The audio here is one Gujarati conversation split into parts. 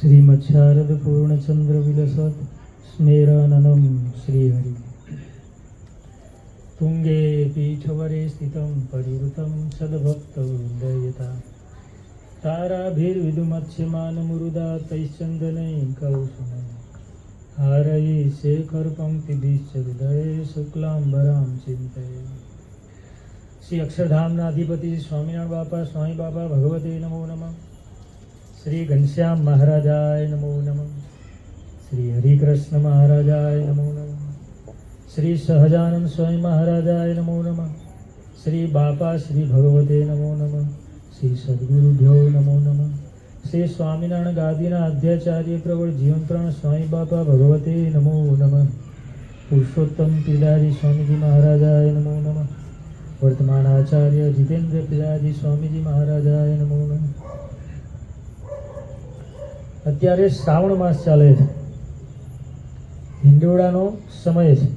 श्रीमच्छारद पूर्णचंद्र विलसत् स्मेराननं श्रीहरि तुंगे पीठवरे स्थितं परिवृतं सद्भक्तवृन्दयता ताराभिर्विदुमत्स्यमानमुरुदा तैश्चन्दनैकौसुमं हारये शेखरपङ्क्तिभिश्च हृदये शुक्लाम्बरां चिन्तये। श्री अक्षरधामनाधिपति स्वामीनारायण बापा स्वामी बापा भगवते नमो नमः। श्री घनश्याम महाराजाय नमो नमः। श्री हरिकृष्ण महाराजाय नमो नमः। श्री सहजानंद स्वामी महाराजाय नमो नमः। श्री बापा श्री भगवते नमो नमः। श्री सद्गुरुभ्यो नमो नमः। श्री स्वामीनारायण गादीना अध्याचार्य प्रवर जीवनप्राण स्वामी बापा भगवते नमो नमः। पुरुषोत्तम पिदारी स्वामीजी महाराजाय नमो नमः। वर्तमान आचार्य जितेंद्र पिदारी स्वामीजी महाराजाय नमो नमः। અત્યારે શ્રાવણ માસ ચાલે છે, હિંડોળાનો સમય છે.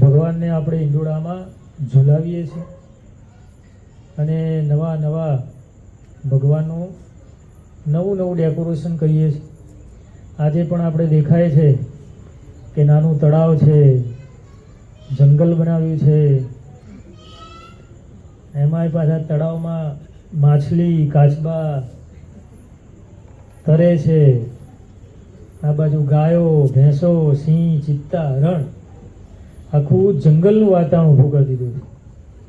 ભગવાનને આપણે હિંડોળામાં ઝુલાવીએ છીએ અને નવા નવા ભગવાનનું નવું નવું ડેકોરેશન કરીએ છીએ. આજે પણ આપણે દેખાય છે કે નાનું તળાવ છે, જંગલ બનાવ્યું છે, એમાંય પાછા તળાવમાં માછલી કાચબા તરે છે. આ બાજુ ગાયો ભેંસો સિંહ ચિત્તા હરણ, આખું જંગલનું વાતાવરણ ઊભું કરી દીધું છે.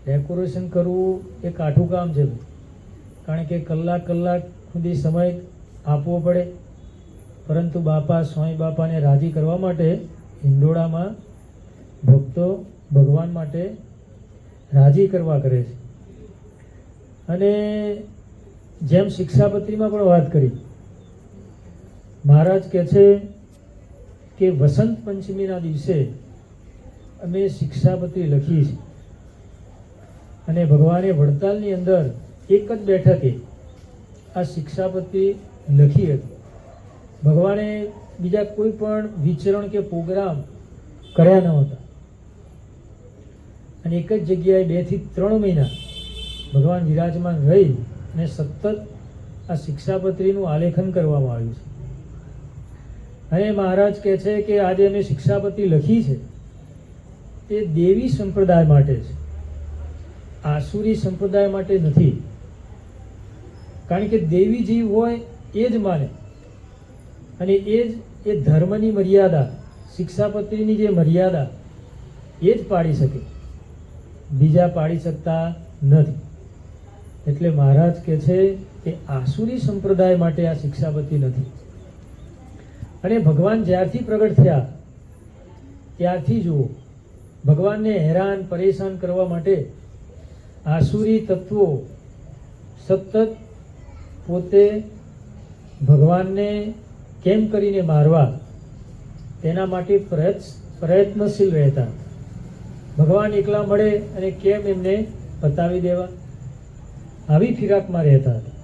ડેકોરેશન કરવું એ કાઠું કામ છે, કારણ કે કલાક સુધી સમય આપવો પડે. પરંતુ બાપા સ્વામી બાપાને રાજી કરવા માટે હિંડોળામાં ભક્તો ભગવાન માટે રાજી કરવા કરે છે. અને જેમ શિક્ષાપત્રીમાં પણ વાત કરી, મહારાજ કહે છે કે વસંત પંચમીના દિવસે અમે શિક્ષાપત્રી લખી છે અને ભગવાને વડતાલની અંદર એક જ બેઠકે આ શિક્ષાપત્રી લખી હતી. ભગવાને બીજા કોઈ પણ વિચરણ કે પ્રોગ્રામ કર્યા નહોતા અને એક જ જગ્યાએ 2 થી 3 મહિના ભગવાન વિરાજમાન રહી અને સતત આ શિક્ષાપત્રીનું આલેખન કરવામાં આવ્યું છે. અને મહારાજ કહે છે કે આજે અમે શિક્ષાપત્રી લખી છે તે દેવી સંપ્રદાય માટે છે, આસુરી સંપ્રદાય માટે નથી. કારણ કે દેવી જીવ હોય એ જ માને અને એ ધર્મની મર્યાદા, શિક્ષાપત્રીની જે મર્યાદા એ જ પાડી શકે, બીજા પાડી શકતા નથી. એટલે મહારાજ કહે છે કે આસુરી સંપ્રદાય માટે આ શિક્ષાપત્રી નથી. અને ભગવાન જ્યારથી પ્રગટ થયા ત્યારથી જુઓ, ભગવાનને હેરાન પરેશાન કરવા માટે આસુરી તત્વો સતત પોતે ભગવાનને કેમ કરીને મારવા તેના માટે પ્રયત્નશીલ રહેતા. ભગવાન એકલા મળે અને કેમ એમને પતાવી દેવા, આવી ફિરાકમાં રહેતા હતા.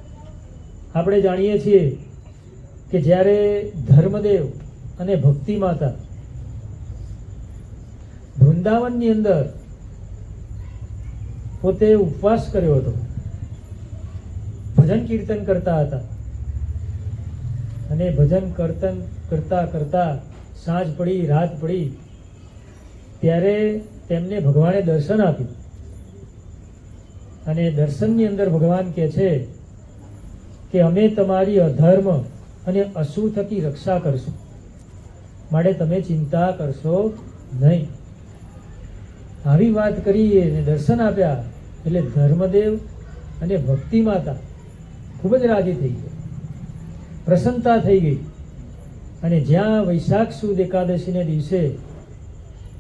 આપણે જાણીએ છીએ કે જ્યારે ધર્મદેવ અને ભક્તિ માતા વૃંદાવનની અંદર પોતે ઉપવાસ કર્યો હતો, ભજન કીર્તન કરતા હતા અને ભજન કીર્તન કરતા કરતા સાંજ પડી રાત પડી ત્યારે તેમને ભગવાને દર્શન આપ્યું અને દર્શનની અંદર ભગવાન કહે છે કે અમે તમારી અધર્મ અને અસુર થકી રક્ષા કરશો, માટે તમે ચિંતા કરશો નહીં. આવી વાત કરી અને દર્શન આપ્યા એટલે ધર્મદેવ અને ભક્તિ માતા ખૂબ જ રાજી થઈ ગઈ, પ્રસન્નતા થઈ ગઈ. અને જ્યાં વૈશાખ સુદ એકાદશીને દિવસે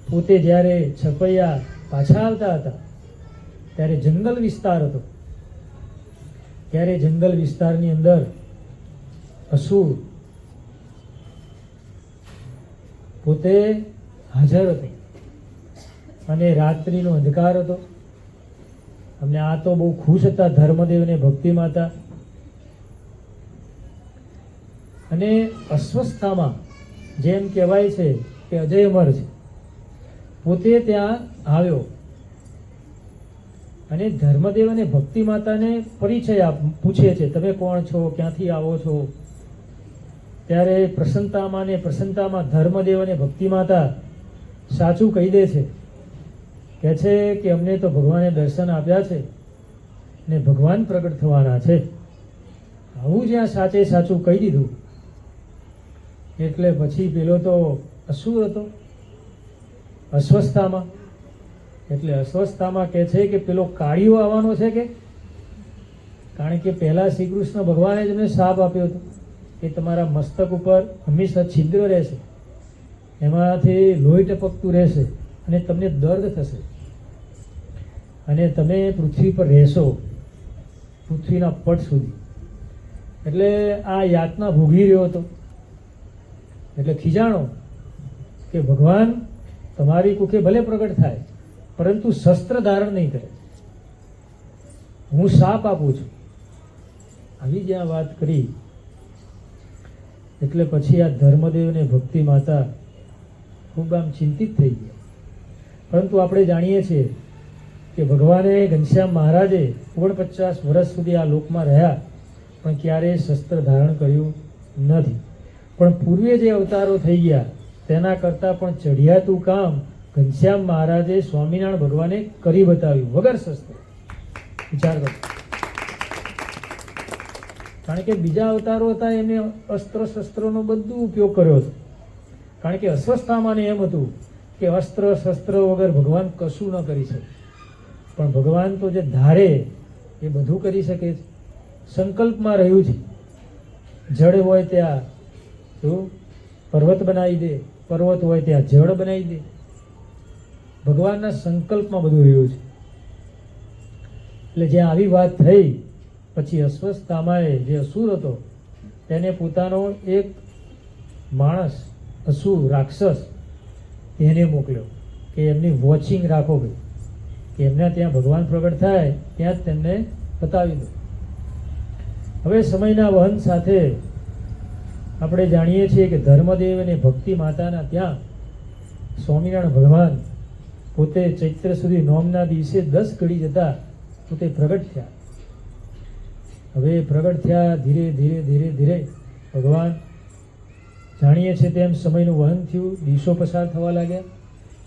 પોતે જ્યારે છપૈયા પાછા આવતા હતા ત્યારે જંગલ વિસ્તાર હતો. ત્યારે જંગલ વિસ્તારની અંદર અસુર પોતે હાજર હતી અને રાત્રિનો અંધકાર હતો. અમને આ તો બહુ ખુશ હતા ધર્મદેવ અને ભક્તિ માતા. અને અસ્વસ્થતામાં જેમ કહેવાય છે કે અજય અમર છે, પોતે ત્યાં આવ્યો અને ધર્મદેવ અને ભક્તિ માતાને પરિચય પૂછે છે, તમે કોણ છો, ક્યાંથી આવો છો? ત્યારે પ્રસન્નતામાં ધર્મદેવ અને ભક્તિ માતા સાચું કહી દે છે, કહે છે કે અમને તો ભગવાને દર્શન આપ્યા છે ને ભગવાન પ્રગટ થવાના છે. આવું જ્યાં સાચે સાચું કહી દીધું એટલે પછી પેલો તો અસુર હતો અસ્વસ્થતામાં. એટલે અસ્વસ્થતામાં કહે છે કે પેલો કાળિયો આવવાનો છે કે, કારણ કે પહેલા શ્રી કૃષ્ણ ભગવાને જ એમને શાપ આપ્યો હતો કે તમારા મસ્તક ઉપર હંમેશા છિદ્ર રહેશે, એમાંથી લોહી ટપકતું રહેશે અને તમને દર્દ થશે અને તમે પૃથ્વી પર રહેશો પૃથ્વીના પટ સુધી. એટલે આ યાતના ભોગવી રહ્યો હતો. એટલે ખીજાણો કે ભગવાન તમારી કુખે ભલે પ્રગટ થાય પરંતુ શસ્ત્ર ધારણ નહીં કરે, હું શાપ આપું છું. આવી જ્યાં વાત કરી એટલે પછી આ ધર્મદેવ ને ભક્તિ માતા ખૂબ આમ ચિંતિત થઈ ગયા. પરંતુ આપણે જાણીએ છીએ કે ભગવાને ઘનશ્યામ મહારાજે 49 વર્ષ સુધી આ લોકમાં રહ્યા પણ ક્યારેય શસ્ત્ર ધારણ કર્યું નથી. પણ પૂર્વે જે અવતારો થઈ ગયા તેના કરતાં પણ ચઢિયાતું કામ ઘનશ્યામ મહારાજે સ્વામિનારાયણ ભગવાને કરી બતાવ્યું વગર શસ્ત્ર. વિચાર કરો, કારણ કે બીજા અવતારો હતા એમને અસ્ત્ર શસ્ત્રોનો બધું ઉપયોગ કર્યો હતો. કારણ કે અસ્વસ્થતામાં એમ હતું કે અસ્ત્ર શસ્ત્ર વગર ભગવાન કશું ન કરી શકે. પણ ભગવાન તો જે ધારે એ બધું કરી શકે છે. સંકલ્પમાં રહ્યું છે. જળ હોય ત્યાં શું પર્વત બનાવી દે, પર્વત હોય ત્યાં જળ બનાવી દે. ભગવાનના સંકલ્પમાં બધું રહ્યું છે. એટલે જ્યાં આવી વાત થઈ પછી અસ્વસ્થતામાએ જે અસુર હતો તેને પોતાનો એક માણસ અસુર રાક્ષસ એને મોકલ્યો કે એમની વોચિંગ રાખો ભાઈ, કે એમના ત્યાં ભગવાન પ્રગટ થાય ત્યાં જ તેમને બતાવી દો. હવે સમયના વહન સાથે આપણે જાણીએ છીએ કે ધર્મદેવ અને ભક્તિ માતાના ત્યાં સ્વામિનારાયણ ભગવાન પોતે ચૈત્ર સુધી નોમના દિવસે 10 ઘડી જતા પોતે પ્રગટ થયા. હવે પ્રગટ થયા ધીરે ધીરે ધીરે ધીરે ભગવાન જાણીએ છીએ તેમ સમયનું વહન થયું, દિવસો પસાર થવા લાગ્યા.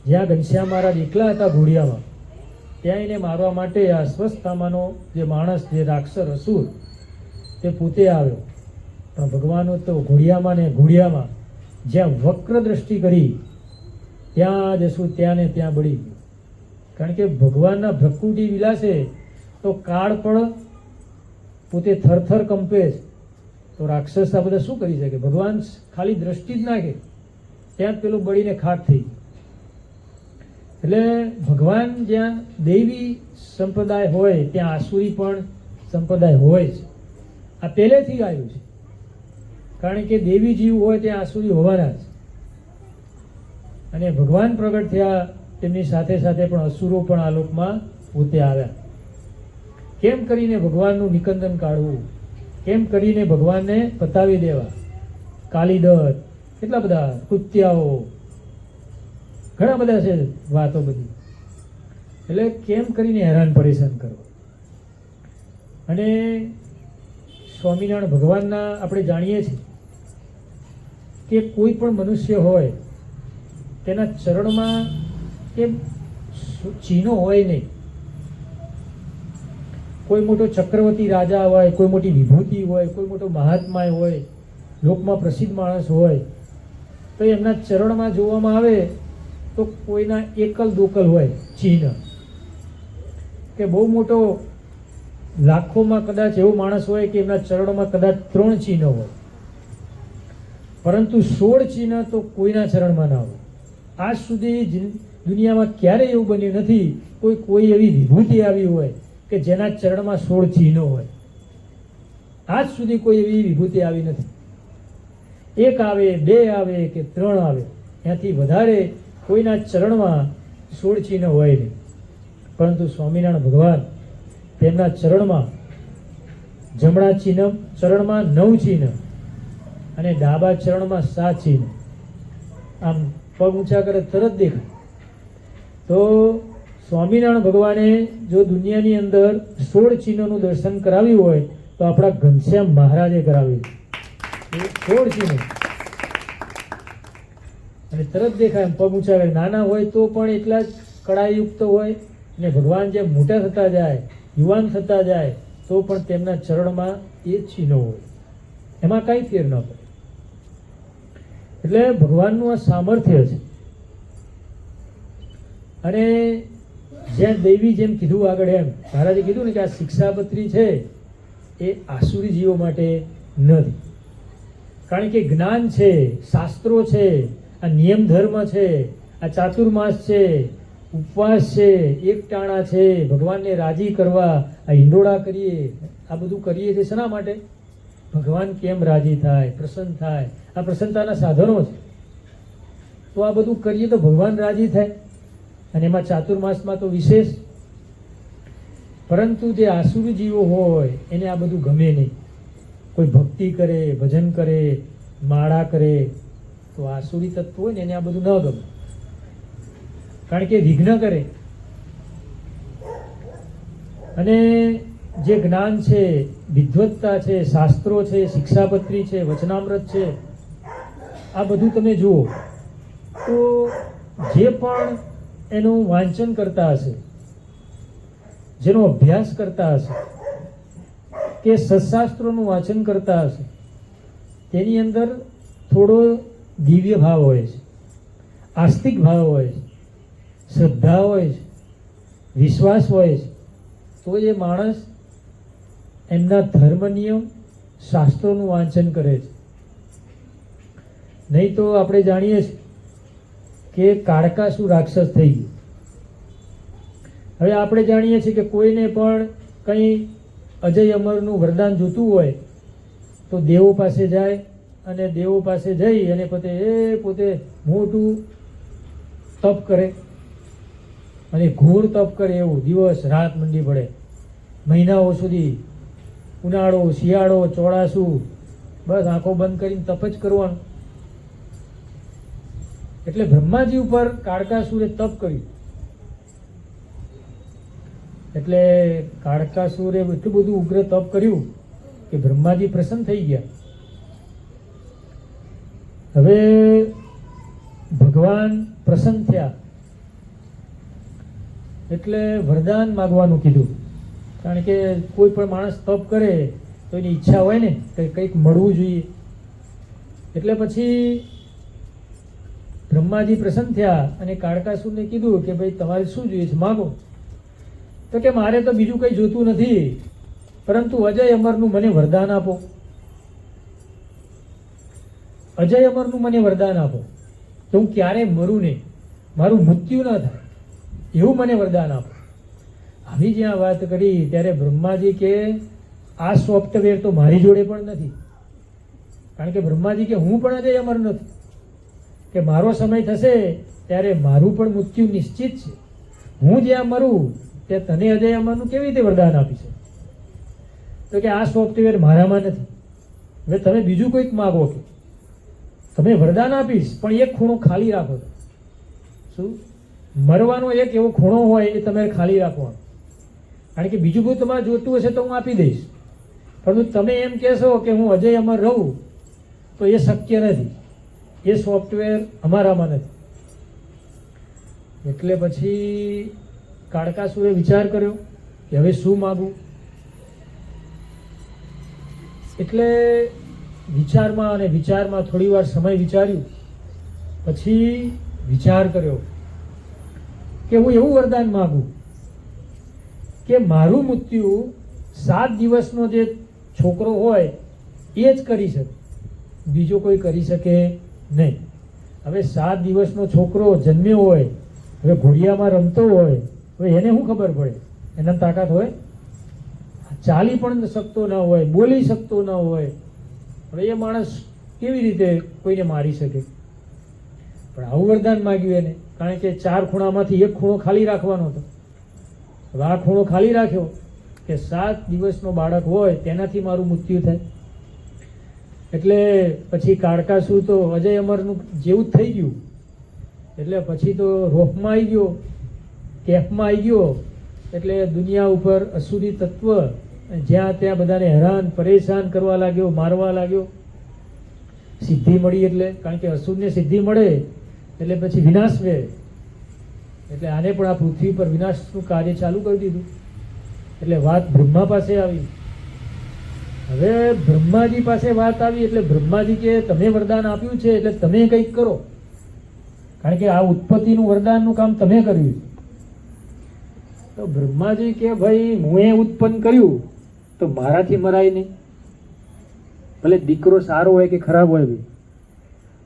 જ્યાં ઘનશ્યામ મહારાજ એકલા હતા ઘોડિયામાં ત્યાં એને મારવા માટે આ અસ્વસ્થતામાંનો જે માણસ જે રાક્ષસ અસુર તે પોતે આવ્યો. પણ ભગવાનો તો ઘોડિયામાં ને ઘોડિયામાં જ્યાં વક્ર દ્રષ્ટિ કરી ત્યાં જશું ત્યાં ને ત્યાં બળી ગયું. કારણ કે ભગવાનના ભ્રકુટી વિલાસે તો કાળ પણ પોતે થરથર કંપે છે. તો રાક્ષસ આ બધા શું કરી શકે? ભગવાન ખાલી દ્રષ્ટિ જ નાખે ત્યાં જ પેલું બળીને ખાટ થઈ ગયું. એટલે ભગવાન જ્યાં દૈવી સંપ્રદાય હોય ત્યાં આસુરી પણ સંપ્રદાય હોય છે. આ પહેલેથી આવ્યું છે. કારણ કે દેવી જીવ હોય ત્યાં આસુરી હોવાના જ. અને ભગવાન પ્રગટ થયા તેમની સાથે સાથે પણ અસુરો પણ આ લોકમાં પોતે આવ્યા. કેમ કરીને ભગવાનનું નિકંદન કાઢવું, કેમ કરીને ભગવાનને પતાવી દેવા. કાલીદત્ત, કેટલા બધા કૃત્યાઓ, ઘણા બધા છે વાતો બધી. એટલે કેમ કરીને હેરાન પરેશાન કરવા. અને સ્વામિનારાયણ ભગવાનના આપણે જાણીએ છીએ કે કોઈ પણ મનુષ્ય હોય તેના ચરણમાં કે ચિહ્નો હોય નહીં. કોઈ મોટો ચક્રવર્તી રાજા હોય, કોઈ મોટી વિભૂતિ હોય, કોઈ મોટો મહાત્મા હોય, લોકમાં પ્રસિદ્ધ માણસ હોય તો એમના ચરણમાં જોવામાં આવે તો કોઈના એકલ દોકલ હોય ચિહ્ન. કે બહુ મોટો લાખોમાં કદાચ એવો માણસ હોય કે એમના ચરણમાં કદાચ 3 ચિહ્ન હોય, પરંતુ 16 ચિહ્ન તો કોઈના ચરણમાં ના હોય. આજ સુધી દુનિયામાં ક્યારેય એવું બન્યું નથી કોઈ એવી વિભૂતિ આવી હોય કે જેના ચરણમાં 16 ચિહ્નો હોય. આજ સુધી કોઈ એવી વિભૂતિ આવી નથી. 1 આવે, 2 આવે કે 3 આવે, એનાથી વધારે કોઈના ચરણમાં 16 ચિહ્ન હોય નહીં. પરંતુ સ્વામિનારાયણ ભગવાન તેમના ચરણમાં જમણા ચરણમાં 9 ચિહ્ન અને ડાબા ચરણમાં 7 ચિહ્ન. આમ પગ ઊંચા કરે તરત દેખાય. તો સ્વામિનારાયણ ભગવાને જો દુનિયાની અંદર 16 ચિહ્નોનું દર્શન કરાવ્યું હોય તો આપણા ઘનશ્યામ મહારાજે કરાવ્યું. 16 ચિહ્નો અને તરત દેખાય એમ પગ ઊંચા કરે. નાના હોય તો પણ એટલા જ કળાયુક્ત હોય અને ભગવાન જેમ મોટા થતા જાય, યુવાન થતા જાય તો પણ તેમના ચરણમાં એ જ ચિહ્નો હોય, એમાં કાંઈ ફેર ન પડે. એટલે ભગવાનનું આ સામર્થ્ય છે. અને જ્યાં દૈવી, જેમ કીધું આગળ, એમ મહારાજે કીધું ને કે આ શિક્ષાપત્રી છે એ આસુરી જીવો માટે નથી. કારણ કે જ્ઞાન છે, શાસ્ત્રો છે, આ નિયમ ધર્મ છે, આ ચાતુર્માસ છે, ઉપવાસ છે, એકટાણા છે, ભગવાનને રાજી કરવા, આ હિંડોળા કરીએ, આ બધું કરીએ છીએ શેના માટે? ભગવાન કેમ રાજી થાય, પ્રસન્ન થાય. આ પ્રસન્નતાના સાધનો છે. તો આ બધું કરીએ તો ભગવાન રાજી થાય, અને એમાં ચાતુર્માસમાં તો વિશેષ. પરંતુ જે આસુરી જીવો હોય એને આ બધું ગમે નહીં. કોઈ ભક્તિ કરે, ભજન કરે, માળા કરે, તો આસુરી તત્વ હોય ને એને આ બધું ન ગમે, કારણ કે વિઘ્ન કરે. અને જે જ્ઞાન છે, વિદ્વત્તા છે, શાસ્ત્રો છે, શિક્ષાપત્રી છે, વચનામૃત છે, આ બધું તમે જુઓ તો જે પણ એનું વાંચન કરતા હશે, જેનો અભ્યાસ કરતા હશે, કે સત્શાસ્ત્રોનું વાંચન કરતા હશે, તેની અંદર થોડો દિવ્ય ભાવ હોય છે, આસ્તિક ભાવ હોય છે, શ્રદ્ધા હોય છે, વિશ્વાસ હોય છે, તો એ માણસ એમના ધર્મ નિયમ શાસ્ત્રોનું વાંચન કરે છે. નહીં તો આપણે જાણીએ છીએ કે કાળકાસુર રાક્ષસ થઈ ગયું. હવે આપણે જાણીએ છીએ કે કોઈને પણ કંઈ અજય અમરનું વરદાન જોતું હોય તો દેવો પાસે જાય, અને દેવો પાસે જઈ અને પોતે મોટું તપ કરે, અને ઘોર તપ કરે, એવું દિવસ રાત મંડી પડે, મહિનાઓ સુધી, ઉનાળો, શિયાળો, ચોમાસું, બસ આંખો બંધ કરીને તપ જ કરવાનું. એટલે બ્રહ્માજી ઉપર કાળકાસુરે તપ કર્યું. એટલે કાળકાસુરે એટલું બધું ઉગ્ર તપ કર્યું કે બ્રહ્માજી પ્રસન્ન થઈ ગયા. હવે ભગવાન પ્રસન્ન થયા એટલે વરદાન માગવાનું કીધું. કારણ કે કોઈ પણ માણસ તપ કરે તો એની ઈચ્છા હોય ને કે કંઈક મળવું જોઈએ. એટલે પછી બ્રહ્માજી પ્રસન્ન થયા અને કાળકાસુરને કીધું કે ભાઈ તમારે શું જોઈએ છે, માગો. તો કે મારે તો બીજું કંઈ જોતું નથી, પરંતુ અજય અમરનું મને વરદાન આપો. અજય અમરનું મને વરદાન આપો તો હું ક્યારેય મરું નહીં, મારું મૃત્યુ ન થાય, એવું મને વરદાન આપો. આવી જ્યાં વાત કરી ત્યારે બ્રહ્માજી કે આ સોફ્ટવેર તો મારી જોડે પણ નથી. કારણ કે બ્રહ્માજી કે હું પણ અજય અમર નથી, કે મારો સમય થશે ત્યારે મારું પણ મૃત્યુ નિશ્ચિત છે. હું જ્યાં મરું તે તને અજય અમરનું કેવી રીતે વરદાન આપી છે? તો કે આ સોફ્ટવેર મારામાં નથી. હવે તમે બીજું કોઈક માગો, કે તમે વરદાન આપીશ પણ એક ખૂણો ખાલી રાખો. શું? મરવાનો એક એવો ખૂણો હોય એ તમે ખાલી રાખવાનો. કારણ કે બીજું બધું તમારે જોતું હશે તો હું આપી દઈશ, પરંતુ તમે એમ કહેશો કે હું અજય અમર રહું તો એ શક્ય નથી, એ સોફ્ટવેર અમારામાં નથી. એટલે પછી કાળકાસુરે વિચાર કર્યો કે હવે શું માગવું. એટલે વિચારમાં થોડી વાર સમય વિચાર્યું, પછી વિચાર કર્યો કે હું એવું વરદાન માગું કે મારું મૃત્યુ 7 દિવસનો જે છોકરો હોય એ જ કરી શકે, બીજો કોઈ કરી શકે નહીં. હવે 7 દિવસનો છોકરો જન્મ્યો હોય, હવે ઘોડિયામાં રમતો હોય, હવે એને શું ખબર પડે? એના તાકાત હોય? ચાલી પણ શકતો ન હોય, બોલી શકતો ન હોય, હવે એ માણસ કેવી રીતે કોઈને મારી શકે? પણ આવું વરદાન માગ્યું એને, કારણ કે 4 ખૂણામાંથી એક ખૂણો ખાલી રાખવાનો હતો. હવે આ ખૂણો ખાલી રાખ્યો કે 7 દિવસનો બાળક હોય તેનાથી મારું મૃત્યુ થાય. એટલે પછી કાળકાસુર તો અજય અમરનું જેવું જ થઈ ગયું. એટલે પછી તો રોપમાં આવી ગયો કેફમાં આવી ગયો એટલે દુનિયા ઉપર અસુરી તત્વ જ્યાં ત્યાં બધાને હેરાન પરેશાન કરવા લાગ્યો, મારવા લાગ્યો. સિદ્ધિ મળી એટલે, કારણ કે અસુરને સિદ્ધિ મળે એટલે પછી વિનાશ વે, એટલે આને પણ આ પૃથ્વી પર વિનાશનું કાર્ય ચાલુ કરી દીધું. એટલે વાત બ્રહ્મા પાસે આવી. હવે બ્રહ્માજી પાસે વાત આવી એટલે બ્રહ્માજી કે તમે વરદાન આપ્યું છે એટલે તમે કંઈક કરો, કારણ કે આ ઉત્પત્તિનું વરદાનનું કામ તમે કર્યું. તો બ્રહ્માજી કે ભાઈ હું ઉત્પન્ન કર્યું તો મારાથી મરાય નહીં. ભલે દીકરો સારો હોય કે ખરાબ હોય ભાઈ,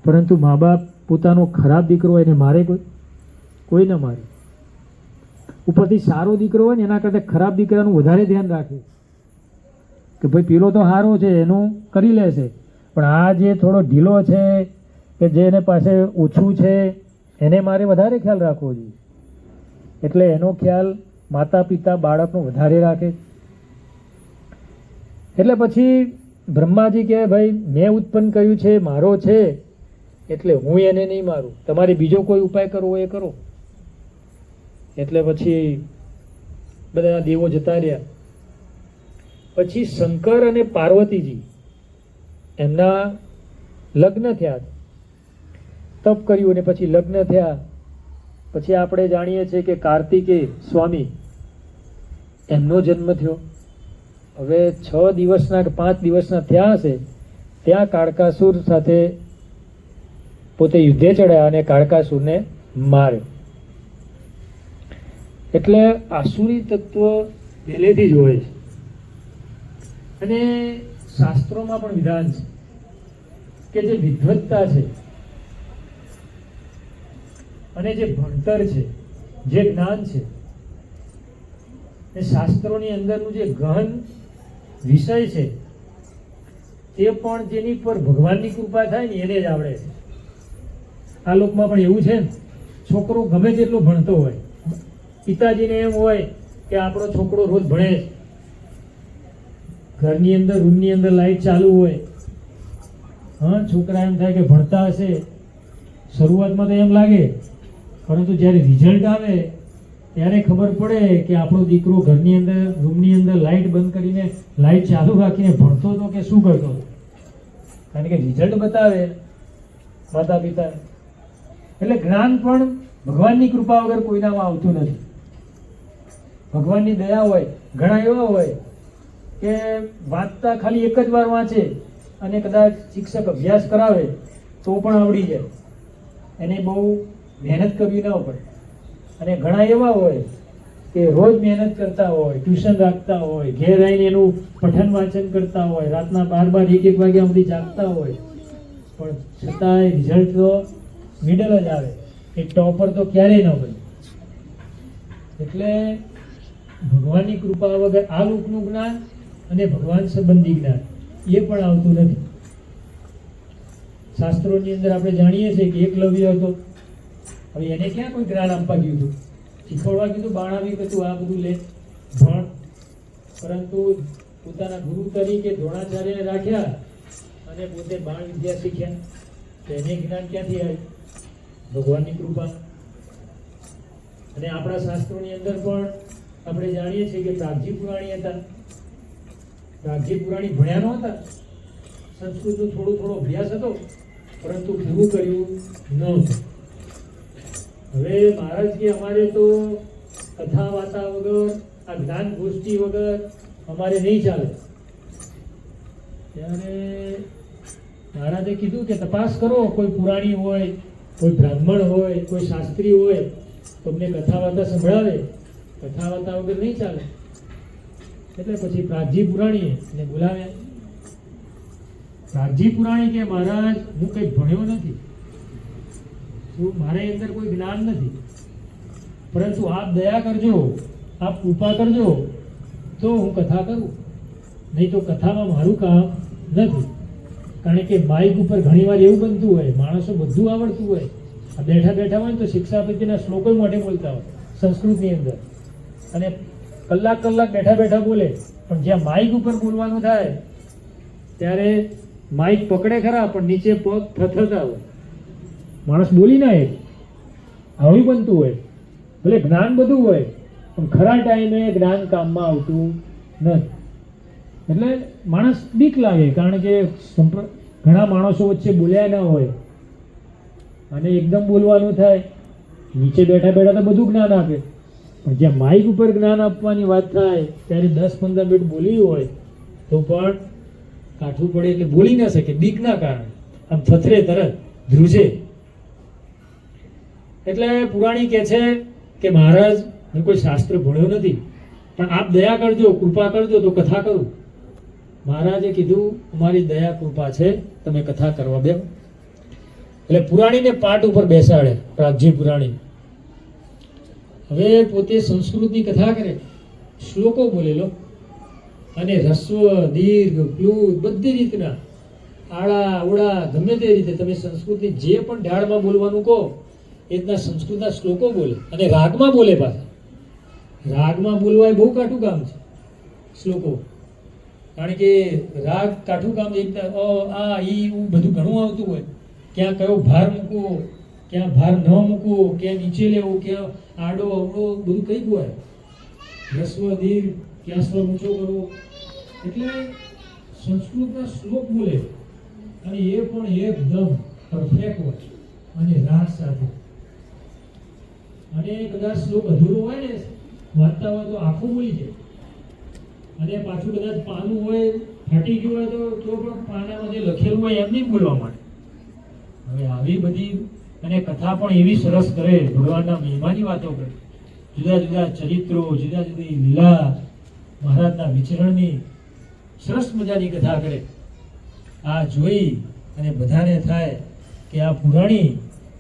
પરંતુ મા બાપ પોતાનો ખરાબ દીકરો હોય એને મારે કોઈ ન મારે. ઉપરથી સારો દીકરો હોય ને એના કરતાં ખરાબ દીકરાનું વધારે ધ્યાન રાખે કે ભાઈ પેલો તો સારો છે એનું કરી લેશે, પણ આ જે થોડો ઢીલો છે કે જેને પાસે ઓછું છે એને મારે વધારે ખ્યાલ રાખવો જોઈએ. એટલે એનો ખ્યાલ માતા પિતા બાળકનો વધારે રાખે. એટલે પછી બ્રહ્માજી કહે ભાઈ મેં ઉત્પન્ન કર્યું છે, મારો છે, એટલે હું એને નહીં મારું, તમારે બીજો કોઈ ઉપાય કરવો એ કરો. એટલે પછી બધા દેવો જતા રહ્યા. પછી શંકર અને પાર્વતીજી એમના લગ્ન થયા, તપ કર્યું અને પછી લગ્ન થયા. પછી આપણે જાણીએ છીએ કે કાર્તિકેય સ્વામી એમનો જન્મ થયો. હવે 6 દિવસના કે 5 દિવસના થયા હશે ત્યાં કાળકાસુર સાથે પોતે યુદ્ધે ચડ્યા અને કાળકાસુરને માર્યો. એટલે આસુરી તત્વ પહેલેથી જ હોય છે. અને શાસ્ત્રોમાં પણ વિધાન છે કે જે વિદ્વત્તા છે અને જે ભણતર છે, જે જ્ઞાન છે, એ શાસ્ત્રોની અંદરનું જે ગહન વિષય છે તે પણ જેની પર ભગવાનની કૃપા થાય ને એને જ આવડે છે. આ લોકમાં પણ એવું છે ને, છોકરો ગમે તેટલો ભણતો હોય, પિતાજીને એમ હોય કે આપણો છોકરો રોજ ભણે છે, ઘરની અંદર રૂમની અંદર લાઈટ ચાલુ હોય, હા છોકરા એમ થાય કે ભણતા હશે, શરૂઆતમાં તો એમ લાગે, પરંતુ જ્યારે રિઝલ્ટ આવે ત્યારે ખબર પડે કે આપણો દીકરો ઘરની અંદર રૂમની અંદર લાઈટ બંધ કરીને લાઈટ ચાલુ રાખીને ભણતો હતો કે શું કરતો હતો. કારણ કે રિઝલ્ટ બતાવે માતા પિતા. એટલે જ્ઞાન પણ ભગવાનની કૃપા વગર કોઈનામાં આવતું નથી. ભગવાનની દયા હોય. ઘણા એવા હોય કે વાંચતા ખાલી એક જ વાર વાંચે અને કદાચ શિક્ષક અભ્યાસ કરાવે તો પણ આવડી જાય, એને બહુ મહેનત કરવી ન પડે. અને ઘણા એવા હોય કે રોજ મહેનત કરતા હોય, ટ્યુશન રાખતા હોય, ઘેર આવીને એનું પઠન વાંચન કરતા હોય, રાતના 12 1 વાગ્યા સુધી જાગતા હોય, પણ છતાંય રિઝલ્ટ તો મિડલ જ આવે, એ ટોપર તો ક્યારેય ન બને. એટલે ભગવાનની કૃપા વગર આ લોકનું જ્ઞાન અને ભગવાન સંબંધી જ્ઞાન એ પણ આવતું નથી. શાસ્ત્રોની અંદર આપણે જાણીએ છીએ કે એકલવ્ય હતો. હવે એને ક્યાં કોઈ જ્ઞાન આપવા ગયું હતું? શીખવાડવા કીધું, બાણાવી કીધું આ બધું લે ભણ, પરંતુ પોતાના ગુરુ તરીકે દ્રોણાચાર્યને રાખ્યા અને પોતે બાણ વિદ્યા શીખ્યા. તો એને જ્ઞાન ક્યાંથી આવ્યું? ભગવાનની કૃપા. અને આપણા શાસ્ત્રોની અંદર પણ આપણે જાણીએ છીએ કે પ્રાગજી પુરાણી હતા. પ્રાગજી પુરાણી ભણ્યા નહોતા, સંસ્કૃતનો થોડો અભ્યાસ હતો, પરંતુ પૂરું કર્યું નહોતું. હવે મહારાજ કે અમારે તો કથા વાર્તા વગર, આ જ્ઞાન ગોષ્ઠી વગર અમારે નહીં ચાલે. ત્યારે મહારાજે કીધું કે તપાસ કરો, કોઈ પુરાણી હોય, કોઈ બ્રાહ્મણ હોય, કોઈ શાસ્ત્રી હોય, તમને કથા વાર્તા સંભળાવે. કથા વાર્તા વગર નહીં ચાલે. એટલે પછી પ્રાગજી પુરાણીએ એને બોલાવ્યા. પ્રાગજી પુરાણી કે મહારાજ હું કંઈ ભણ્યો નથી, મારા અંદર કોઈ જ્ઞાન નથી, પરંતુ આપ દયા કરજો, આપ કૃપા કરજો તો હું કથા કરું, નહીં તો કથામાં મારું કામ નથી. કારણ કે માઇક ઉપર ઘણીવાર એવું બનતું હોય, માણસો બધું આવડતું હોય, આ બેઠા બેઠા હોય તો શિક્ષાપતિના શ્લોકો મોઢે બોલતા હોય સંસ્કૃતની અંદર, અને કલાક બેઠા બેઠા બોલે, પણ જ્યાં માઇક ઉપર બોલવાનું થાય ત્યારે માઇક પકડે ખરા પણ નીચે પગ થતા હોય, માણસ બોલી ના એક આવું બનતું હોય. ભલે જ્ઞાન બધું હોય પણ ખરા ટાઈમે જ્ઞાન કામમાં આવતું નથી. એટલે માણસ બીક લાગે, કારણ કે ઘણા માણસો વચ્ચે બોલ્યા ના હોય અને એકદમ બોલવાનું થાય. નીચે બેઠા બેઠા તો બધું જ્ઞાન આપે, પણ જ્યાં માઇક ઉપર જ્ઞાન આપવાની વાત થાય ત્યારે 10-15 મિનિટ બોલી હોય તો પણ કાઠું પડે, એટલે બોલી ના શકે બીકના કારણે, આમ થથરે તરત ધ્રુજે. એટલે પુરાણી કહે છે કે મહારાજ, હું કોઈ શાસ્ત્ર ભણ્યો નથી, પણ આપ દયા કરજો, કૃપા કરજો તો કથા કરું. મહારાજે કીધું, અમારી દયા કૃપા છે, તમે કથા કરવા બેસો. એટલે પુરાણીને પાટ ઉપર બેસાડે, પ્રાગજી પુરાણી. હવે પોતે સંસ્કૃતની કથા કરે, શ્લોકો બોલેલો, અને રસ્વ, દીર્ઘ, પ્લુત બધી રીતના આડા અવળા ગમે તે રીતે તમે સંસ્કૃતની જે પણ ઢાળમાં બોલવાનું કહો એ રીતના સંસ્કૃતના શ્લોકો બોલે, અને રાગમાં બોલે. પાછા રાગમાં બોલવા એ બહુ કાઠું કામ છે શ્લોકો, કારણ કે રાગ કાઠું કામ. એક આ ઈ બધું ઘણું આવતું હોય, ક્યાં કયો ભાર મૂકવો, ક્યાં ભાર ન મૂકવો, ક્યાં નીચે લેવો, ક્યાં આડો અવળો બધું કઈ હોય. રસ્વ, દીર્ઘ, ક્યાં સ્વર ઊંચો કરવો. એટલે સંસ્કૃતના શ્લોક બોલે, અને એ પણ એકદમ પરફેક્ટ હોય અને રાગ સાથે. અને કદાચ શ્લોક અધૂરો હોય ને, વાંચતા હોય તો આખું બોલી જાય, અને પાછું કદાચ પાનું હોય ફાટી ગયું હોય તો પણ પાનામાં જે લખેલું હોય એમ નહીં બોલવા માટે. હવે આવી બધી, અને કથા પણ એવી સરસ કરે, ભગવાનના મહિમાની વાતો કરે, જુદા જુદા ચરિત્રો, જુદા જુદી લીલા, મહારાજના વિચરણની સરસ મજાની કથા કરે. આ જોઈ અને બધાને થાય કે આ પુરાણી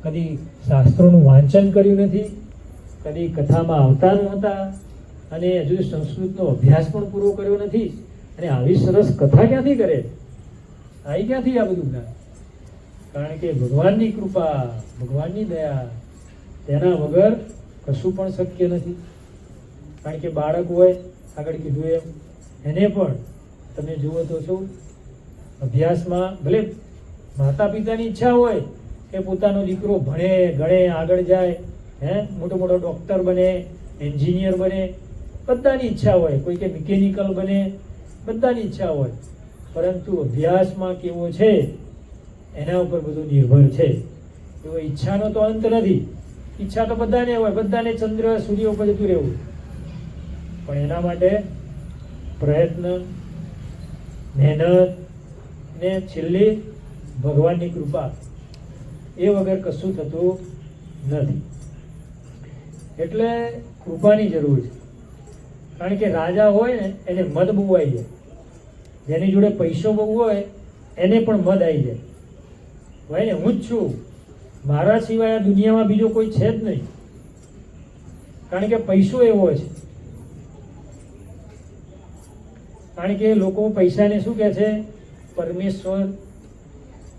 કદી શાસ્ત્રોનું વાંચન કર્યું નથી, કદી કથામાં આવતા નહોતા, અને હજુ સંસ્કૃતનો અભ્યાસ પણ પૂરો કર્યો નથી, અને આવી સરસ કથા ક્યાંથી કરે? આવી ક્યાંથી આ બધું જ્ઞાન? કારણ કે ભગવાનની કૃપા, ભગવાનની દયા, તેના વગર કશું પણ શક્ય નથી. કારણ કે બાળક હોય, આગળ કીધું એમ, એને પણ તમે જુઓ તો શું અભ્યાસમાં, ભલે માતા પિતાની ઈચ્છા હોય કે પોતાનો દીકરો ભણે ગણે આગળ જાય, મોટો મોટો ડૉક્ટર બને, એન્જિનિયર બને, બધાની ઈચ્છા હોય, કોઈ કે મિકેનિકલ બને, બધાની ઈચ્છા હોય, પરંતુ અભ્યાસમાં કેવો છે એના ઉપર બધું નિર્ભર છે. એવો ઈચ્છાનો તો અંત નથી. ઈચ્છા તો બધાને હોય, બધાને ચંદ્ર સૂર્ય ઉપર જતું રહેવું, પણ એના માટે પ્રયત્ન, મહેનત ને છેલ્લી ભગવાનની કૃપા, એ વગર કશું થતું નથી. એટલે કૃપાની જરૂર છે. કારણ કે રાજા હોય ને એને મદ બહુ આવી જાય, જેની જોડે પૈસો બહુ હોય એને પણ મદ આવી જાય. ભાઈ ને હું જ છું, મારા સિવાય આ દુનિયામાં બીજો કોઈ છે જ નહીં. કારણ કે પૈસો એવો છે. કારણ કે લોકો પૈસાને શું કહે છે? પરમેશ્વર.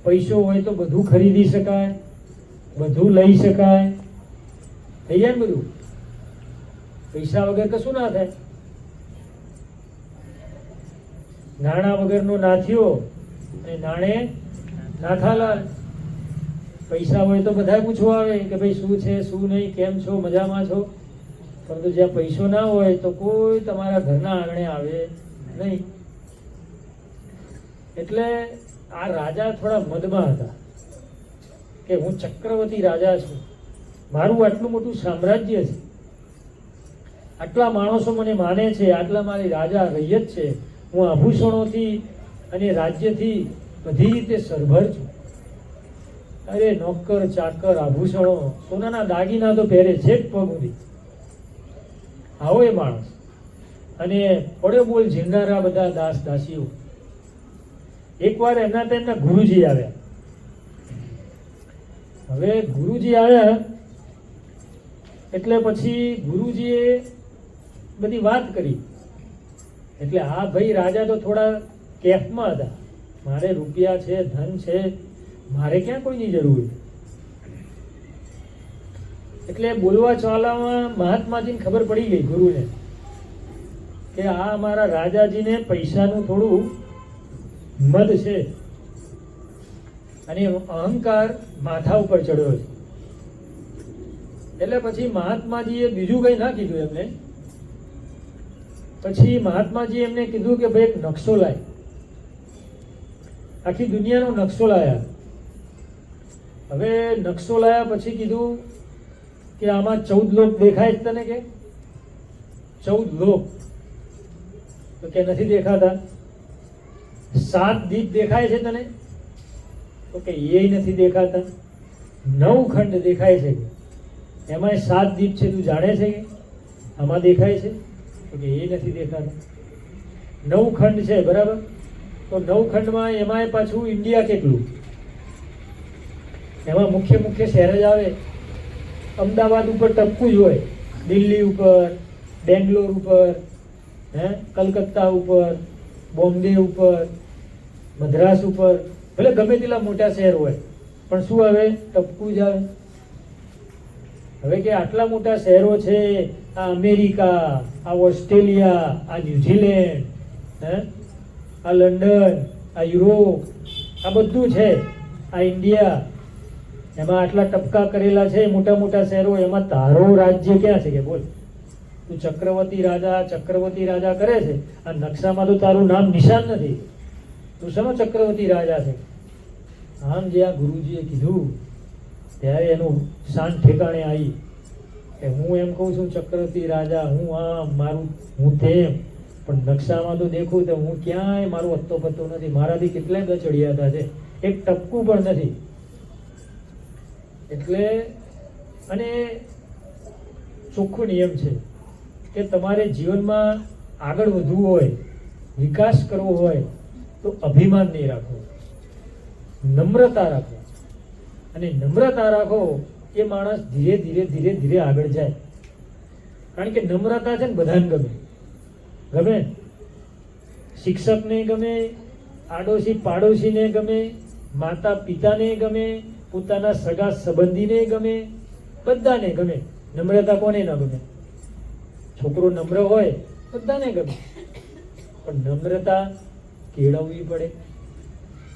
પૈસો હોય તો બધું ખરીદી શકાય, બધું લઈ શકાય, થઈ જાય ને બધું. પૈસા વગર કશું ના થાય. નાણાં વગરનો નાથિયો અને નાણે નાથાલાલ. પૈસા હોય તો બધા પૂછવા આવે કે ભાઈ શું છે, શું નહીં, કેમ છો, મજામાં છો. પરંતુ જ્યાં પૈસો ના હોય તો કોઈ તમારા ઘરના આંગણે આવે નહીં. એટલે આ રાજા થોડા મદમાં હતા કે હું ચક્રવર્તી રાજા છું, મારું આટલું મોટું સામ્રાજ્ય છે, આટલા માણસો મને માને છે, આટલા મારી રાજા રૈયત છે, હું આભૂષણોથી અને રાજ્યથી બધી રીતે સરભર છું. અરે નોકર ચાકર, આભૂષણો, સોનાના દાગીના તો પહેરે છે જ પગ સુધી. આવો એ માણસ. અને પડ્યો બોલ ઝીંગારા બધા દાસ દાસીઓ. એકવાર એમના તો એમના ગુરુજી આવ્યા. હવે ગુરુજી આવ્યા એટલે પછી ગુરુજીએ બધી વાત કરી. એટલે આ ભાઈ રાજા તો થોડા કેફમાં હતા. મારે રૂપિયા છે, ધન છે, મારે ક્યાં કોઈની જરૂર. એટલે બોલવા ચાલવામાં મહાત્માજીને ખબર પડી ગઈ ગુરુને કે આ અમારા રાજાજીને પૈસાનું થોડું મદ છે અને અહંકાર માથા ઉપર ચડ્યો છે. એટલે પછી મહાત્માજીએ બીજું કંઈ ના કીધું એમને. પછી મહાત્માજી એમને કીધું કે ભાઈ એક નકશો લાય. આખી દુનિયાનો નકશો લાયા. હવે નકશો લાયા પછી કીધું કે આમાં 14 લોક દેખાય જ તને? કે 14 લોક? તો કે નથી દેખાતા. 7 દીપ દેખાય છે તને? તો કે એ નથી દેખાતા. 9 ખંડ દેખાય છે, એમાંય 7 દીપ છે, તું જાણે છે કે આમાં દેખાય છે? તો કે એ નથી દેખાતા. 9 ખંડ છે, બરાબર. તો 9 ખંડમાં એમાંય પાછું ઇન્ડિયા કેટલું? એમાં મુખ્ય મુખ્ય શહેર જ આવે. અમદાવાદ ઉપર ટપકું જ હોય, દિલ્હી ઉપર, બેંગ્લોર ઉપર, કલકત્તા ઉપર, બોમ્બે ઉપર, મદ્રાસ ઉપર, ભલે ગમે તેટલા મોટા શહેર હોય, પણ શું આવે? ટપકું જ આવે. હવે કે આટલા મોટા શહેરો છે, આ અમેરિકા, આ ઓસ્ટ્રેલિયા, આ ન્યુઝીલેન્ડ, આ લંડન, આ યુરોપ, આ બધું છે, આ ઇન્ડિયા, એમાં આટલા ટપકા કરેલા છે મોટા મોટા શહેરો, એમાં તારો રાજ્ય ક્યાં છે? કે બોલ. તું ચક્રવર્તી રાજા કરે છે, આ નકશામાં તો તારું નામ નિશાન નથી. તું શેનો ચક્રવર્તી રાજા છે? આમ જે આ ગુરુજીએ કીધું ત્યારે એનું શાન ઠેકાણે આવી કે હું એમ કહું છું ચક્રવર્તી રાજા, હું આમ, મારું, હું તેમ, પણ નકશામાં તો દેખું તો હું ક્યાંય મારું અત્તો પત્તો નથી. મારાથી કેટલાય ચડિયાતા છે, એક ટપકું પણ નથી. એટલે અને ચોખ્ખો નિયમ છે કે તમારે જીવનમાં આગળ વધવું હોય, વિકાસ કરવો હોય તો અભિમાન નહીં રાખવું, નમ્રતા રાખો. અને નમ્રતા રાખો એ માણસ ધીરે ધીરે ધીરે ધીરે આગળ જાય. કારણ કે નમ્રતા છે ને બધાને ગમે. શિક્ષકને ગમે, આડોશી પાડોશીને ગમે, માતા પિતાને ગમે, પોતાના સગા સંબંધીને ગમે, બધાને ગમે. નમ્રતા કોને ના ગમે? છોકરો નમ્ર હોય બધાને ગમે, પણ નમ્રતા કેળવવી પડે.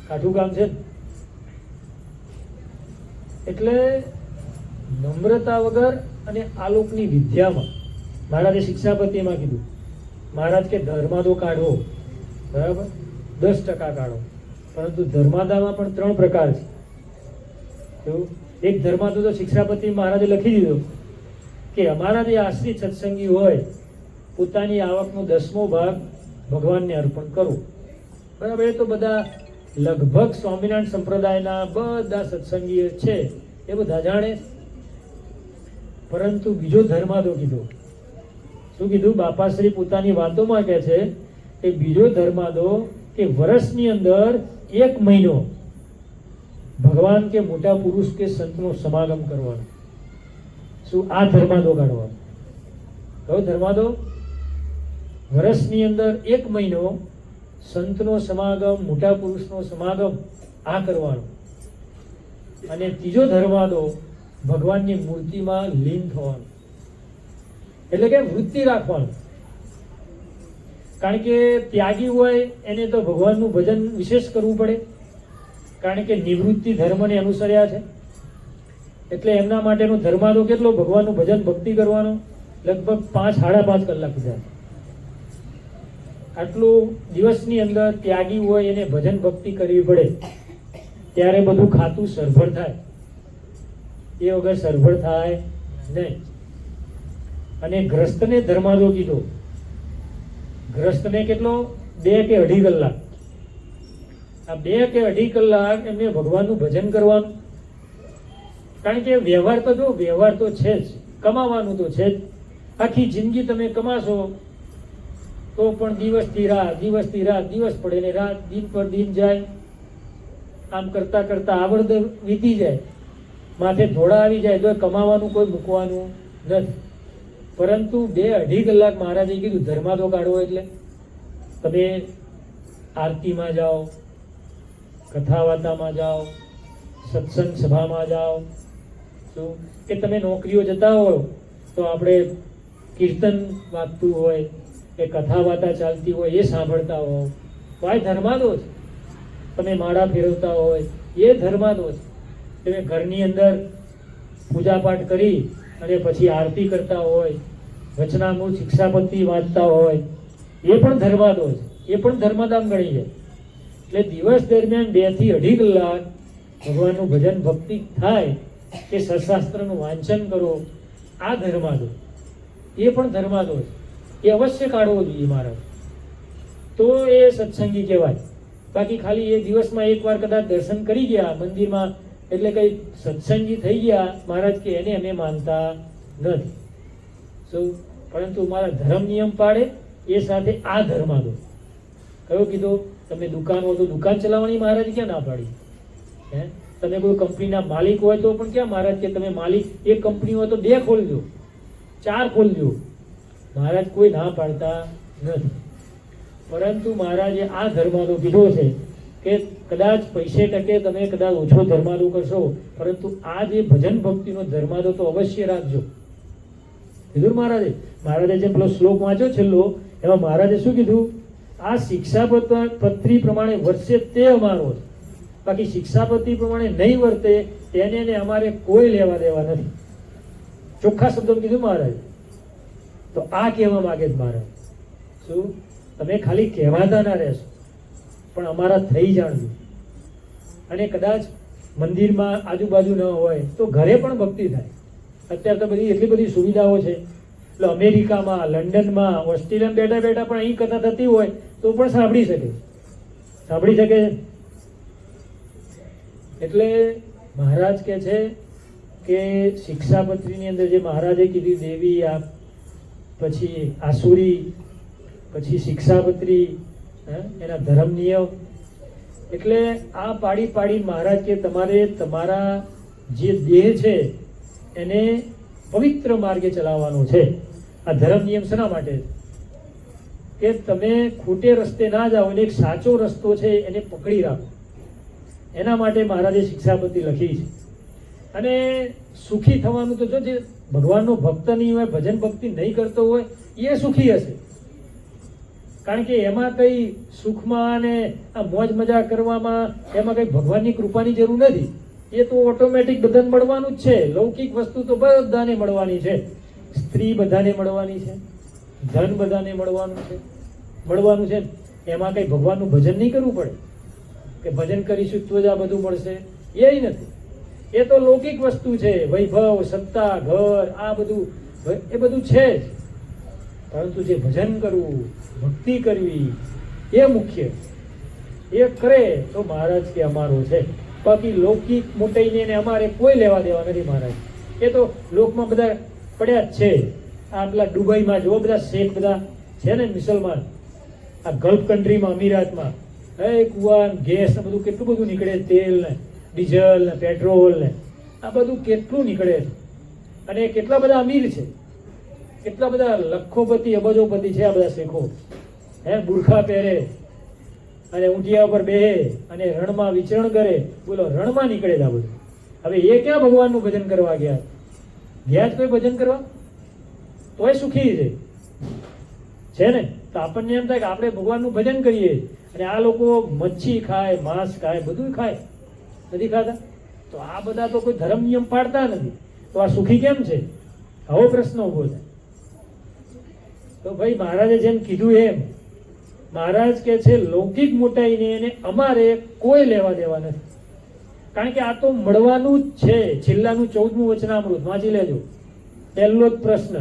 કાઠું કામ છે. એટલે નમ્રતા વગર અને આલોકની વિદ્યામાં, મહારાજે શિક્ષાપતિમાં કીધું, મહારાજ કે ધર્માદો કાઢો, બરાબર, 10% કાઢો. પરંતુ ધર્માદામાં પણ 3 પ્રકાર છે. એક ધર્માદો તો શિક્ષાપતિ મહારાજે લખી દીધો કે અમારા જે આશ્રિત સત્સંગી હોય, પોતાની આવકનો 10મો ભાગ ભગવાનને અર્પણ કરો. બરાબર. એ તો બધા લગભગ સ્વામિનારાયણ સંપ્રદાયના બધા સત્સંગીઓ છે એ બધા જાણે. પરંતુ બીજો ધર્માદો કીધો. શું કીધું? બાપાશ્રી પોતાની વાતોમાં કહે છે કે બીજો ધર્માદો કે વર્ષની અંદર 1 મહિનો ભગવાન કે મોટા પુરુષ કે સંતનો સમાગમ કરવાનો. શું? આ ધર્માદો કાઢવાનો. કયો ધર્માદો? વર્ષની અંદર 1 મહિનો સંતનો સમાગમ, મોટા પુરુષનો સમાગમ, આ કરવાનો. અને ત્રીજો ધર્માદો ભગવાનની મૂર્તિમાં લીન થવાનું. એટલે કે વૃત્તિ રાખવાનું. કારણ કે ત્યાગી હોય એને તો ભગવાનનું ભજન વિશેષ કરવું પડે, કારણ કે નિવૃત્તિ ધર્મને અનુસર્યા છે. એટલે એમના માટેનો ધર્માદો કેટલો? ભગવાનનું ભજન ભક્તિ કરવાનો લગભગ 5-5.5 કલાક જાય. આટલું દિવસની અંદર ત્યાગી હોય એને ભજન ભક્તિ કરવી પડે, ત્યારે બધું ખાતું સરભર થાય. એ વગર સરભર થાય નહીં. અને ગ્રસ્તને ધર્માદો કીધો. ગ્રસ્તને કેટલો? 2 કે 2.5 કલાક. આ 2 કે 2.5 કલાક એમને ભગવાનનું ભજન કરવાનું. કારણ કે વ્યવહાર તો જો, વ્યવહાર તો છે જ, કમાવાનું તો છે જ. આખી જિંદગી તમે કમાશો તો પણ દિવસથી રાત, દિવસ પડે ને રાત, દિન પર દિન જાય. આમ કરતા કરતા આવડ વીતી જાય, માથે ધોળા આવી જાય, તો કમાવાનું કોઈ મૂકવાનું નથી. પરંતુ 2-2.5 કલાક મહારાજે કીધું ધર્માદો કાઢવો. એટલે તમે આરતીમાં જાઓ, કથા વાર્તામાં જાઓ, સત્સંગ સભામાં જાઓ. શું કે તમે નોકરીઓ જતા હો તો આપણે કીર્તન વાગતું હોય કે કથા વાર્તા ચાલતી હોય એ સાંભળતા હો, તો આ ધર્માદો છે. તમે માળા ફેરવતા હોય એ ધર્માદો છે. તમે ઘરની અંદર પૂજા પાઠ કરી અને પછી આરતી કરતા હોય, વચનામૃત શિક્ષાપત્રી વાંચતા હોય, એ પણ ધર્માદો છે, એ પણ ધર્મદાન ગણી જાય. એટલે દિવસ દરમિયાન 2 થી 2.5 કલાક ભગવાનનું ભજન ભક્તિ થાય કે સત્શાસ્ત્રનું વાંચન કરો, આ ધર્માદો, એ પણ ધર્માદો છે, એ અવશ્ય કાઢવો જોઈએ મહારાજ, તો એ સત્સંગી કહેવાય. બાકી ખાલી એ દિવસમાં એકવાર કદાચ દર્શન કરી ગયા મંદિરમાં એટલે કઈ સત્સંગી થઈ ગયા મહારાજ કે એને અમે માનતા નથી. શું? પરંતુ મારા ધર્મ નિયમ પાડે એ સાથે આ ધર્માદો કયો કીધો? તમે દુકાન હોય તો દુકાન ચલાવવાની મહારાજ ક્યાં ના પાડી? હે, તમે કોઈ કંપનીના માલિક હોય તો પણ ક્યાં મહારાજ કે તમે માલિક, એક કંપની હોય તો 2 ખોલજો, 4 ખોલજો, મહારાજ કોઈ ના પાડતા નથી. પરંતુ મહારાજે આ ધર્માદો કીધો છે કે કદાચ પૈસે ટકે તમે કદાચ ઓછો ધર્માદો કરશો, પરંતુ આ જે ભજન ભક્તિનો ધર્માદો તો અવશ્ય રાખજો. કીધું મહારાજે જેમ પેલો શ્લોક વાંચ્યો છેલ્લો, એમાં મહારાજે શું કીધું? આ શિક્ષાપત્રી પ્રમાણે વર્તે તે અમારો છે, બાકી શિક્ષાપત્રી પ્રમાણે નહીં વર્તે તેને અમારે કોઈ લેવા દેવા નથી. ચોખ્ખા શબ્દોમાં કીધું મહારાજ. તો આ કહેવા માંગે છે મહારાજ. શું? તમે ખાલી કહેવાતા ના રહેશો, પણ અમારા થઈ જાણજો. અને કદાચ મંદિરમાં આજુબાજુ ન હોય તો ઘરે પણ ભક્તિ થાય. અત્યારે તો બધી એટલી બધી સુવિધાઓ છે, એટલે અમેરિકામાં, લંડનમાં, ઓસ્ટ્રેલિયામાં બેઠા બેઠા પણ અહીં કથા થતી હોય તો પણ સાંભળી શકે. એટલે મહારાજ કહે છે કે શિક્ષાપત્રીની અંદર જે મહારાજે કીધી દેવી, આ પછી આસુરી, પછી શિક્ષાપત્રી, એના ધર્મ નિયમ, એટલે આ પાડી મહારાજ કે તમારે તમારા જે દેહ છે એને પવિત્ર માર્ગે ચલાવવાનો છે. આ ધર્મ નિયમ શેના માટે કે તમે ખોટે રસ્તે ના જાઓ, અને એક સાચો રસ્તો છે એને પકડી રાખો, એના માટે મહારાજે શિક્ષાપત્રી લખી છે. અને સુખી થવાનું તો જો જે ભગવાનનો ભક્ત નહીં હોય, ભજન ભક્તિ નહીં કરતો હોય, એ સુખી હશે. કારણ કે એમાં કઈ સુખમાં અને આ મોજ મજા કરવામાં એમાં કઈ ભગવાનની કૃપાની જરૂર નથી. એ તો ઓટોમેટિક બધાને મળવાનું જ છે. લૌકિક વસ્તુ તો બધાને મળવાની છે, સ્ત્રી બધાને મળવાની છે, ધન બધાને મળવાનું છે. એમાં કઈ ભગવાનનું ભજન નહીં કરવું પડે કે ભજન કરીશું તો જ આ બધું મળશે, એ નથી. એ તો લૌકિક વસ્તુ છે, વૈભવ, સત્તા, ઘર, આ બધું એ બધું છે જ. પરંતુ જે ભજન કરવું, ભક્તિ કરવી, એ મુખ્ય. એ કરે તો મહારાજ કે અમારો છે. બાકી લૌકિક મોટાઈને અમારે કોઈ લેવા દેવા નથી મહારાજ. એ તો લોકમાં બધા પડ્યા જ છે. આ પેલા દુબઈમાં જો બધા શેખ બધા છે ને મુસલમાન, આ ગલ્ફ કન્ટ્રીમાં, અમીરાતમાં, કુવા, ગેસ ને બધું કેટલું બધું નીકળે, તેલ ને ડીઝલ ને પેટ્રોલ ને આ બધું કેટલું નીકળે છે. અને કેટલા બધા અમીર છે, કેટલા બધા લખોપતિ અબજોપતિ છે આ બધા શેખો. બુરખા પહેરે અને ઊંટિયા ઉપર બેહે અને રણમાં વિચરણ કરે. બોલો, રણમાં નીકળે છે આ બધું. હવે એ ક્યાં ભગવાનનું ભજન કરવા ગયા જ કોઈ ભજન કરવા? તોય સુખી છે ને. તો આપણને એમ થાય કે આપણે ભગવાનનું ભજન કરીએ, અને આ લોકો મચ્છી ખાય, માંસ ખાય, બધું ખાય, નથી ખાતા. તો આ બધા તો કોઈ ધર્મ નિયમ પાડતા નથી, તો આ સુખી કેમ છે? આવો પ્રશ્ન ઉભો થાય. તો ભાઈ મહારાજે જેમ કીધું એમ મહારાજ કે છે લૌકિક મોટાઈને એને અમારે કોઈ લેવા દેવા નથી. કારણ કે આ તો મળવાનું જ છે. છેલ્લાનું 14મું વચનામૃત વાંચી લેજો. પહેલો જ પ્રશ્ન,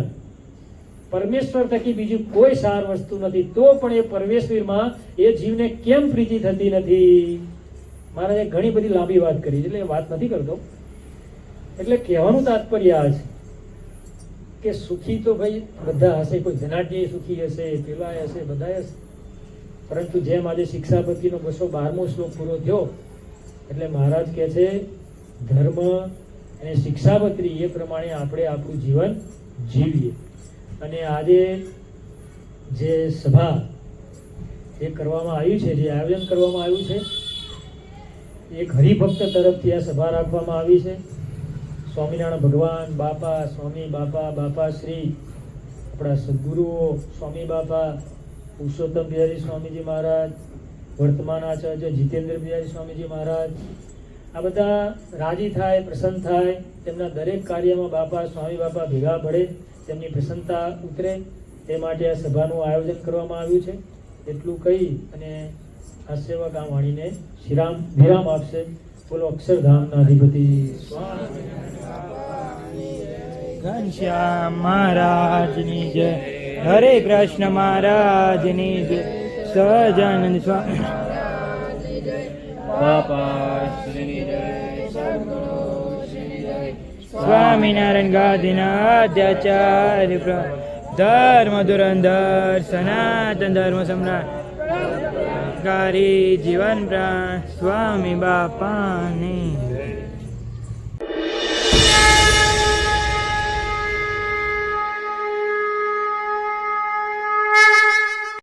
પરમેશ્વર થકી બીજું કોઈ સાર વસ્તુ નથી, તો પણ એ પરમેશ્વરમાં એ જીવને કેમ પ્રીતિ થતી નથી? મહારાજે ઘણી બધી લાંબી વાત કરી, એટલે એ વાત નથી કરતો. એટલે કહેવાનું તાત્પર્ય આ છે કે સુખી તો ભાઈ બધા હશે. કોઈ ધનાઢ્ય સુખી હશે, પેલા હશે, બધા હશે. પરંતુ જેમ આજે શિક્ષાપતિનો 212મો શ્લોક પૂરો થયો, એટલે મહારાજ કહે છે ધર્મ અને શિક્ષાપત્રી એ પ્રમાણે આપણે આપણું જીવન જીવીએ. અને આજે જે સભા એ કરવામાં આવ્યું છે, જે આયોજન કરવામાં આવ્યું છે, એક હરિભક્ત તરફથી આ સભા રાખવામાં આવી છે. સ્વામિનારાયણ ભગવાન બાપા, સ્વામી બાપા, બાપા શ્રી, આપણા સદગુરુઓ સ્વામી બાપા, પુરુષોત્તમ બિહારી સ્વામીજી મહારાજ, વર્તમાન આચાર્ય જીતેન્દ્ર બિહારી સ્વામીજી મહારાજ, આ બધા રાજી થાય, પ્રસન્ન થાય તેમના દરેક કાર્યમાં બાપા સ્વામી બાપા ભેગા પડે, તેમની પ્રસન્નતા ઉતરે તે માટે આ સભાનું આયોજન કરવામાં આવ્યું છે. એટલું કહી અને આ સેવક આ વાણીને વિરામ આપશે. બોલો અક્ષરધામના અધિપતિ ઘનશ્યામ મહારાજની જય. હરે કૃષ્ણ મહારાજની જય. સહજાનંદ સ્વામી સ્વામિનારાયણ ગાદીનાદ્યાચાર્ય ધર્મ ધુરંધર સનાતન ધર્મ સમ્રાટ કારી જીવન પ્રાણ સ્વામી બાપાની